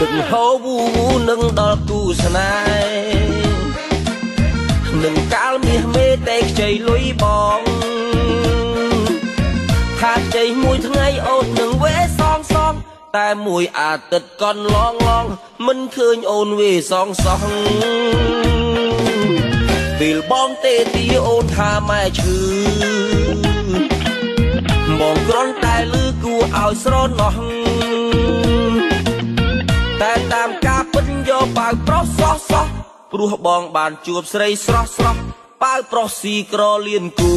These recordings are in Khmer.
ទឹកហូរវូនឹងដល់គូស្នេហ៍នឹងកាលមាសមេតែខ្ចីលុយបងខាតខ្ចីមួយថ្ងៃអូននឹងវេសងសងតែមួយអាទិត្យកន់ឡងមិនឃើញអូនវេសងសងពេលបងទេទីអូនថាម៉ែឈឺបងគ្រាន់តែលឺគួរឲ្យស្រណោះតែតាមការពិតយកប៉ៅប្រុសសោះព្រោះបងបានជួបស្រីស្រស់ប៉ៅប្រុសស៊ីក្រលៀនគូ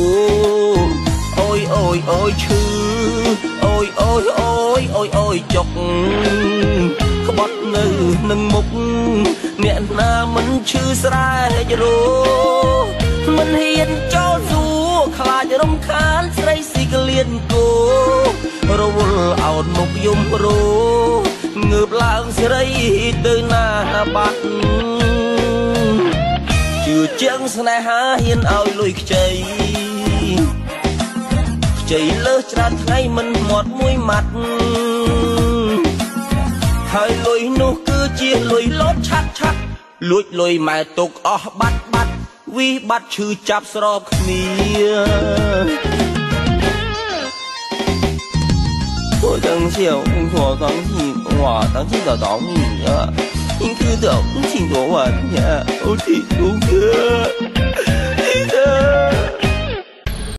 អូយអូយអូយឈឺអូយអូយអូយអូយអូយចុកក្បត់នៅនឹងមុខអ្នកណាមិនឈឺស្រែករោមិនហ៊ានចូលសួរខ្លាចរំខានស្រីស៊ីកលៀនគូរវល់អោនមុខយំរោងើបឡើងស្រីទៅណាបាត់ជឿជាងស្នេហាហ៊ានឲ្យលុយខ្ចីលើសច្រើនថ្ងៃមិនមាត់មួយម៉ាត់ហើយលុយនោះគឺជាលុយលោតឆាត់លួចលុយម៉ែទុកអស់បាត់វិបាត់ឈឺចាប់ស្របគ្នា我等下我刚进哇当进找到你啊你可等挺多晚呀我挺多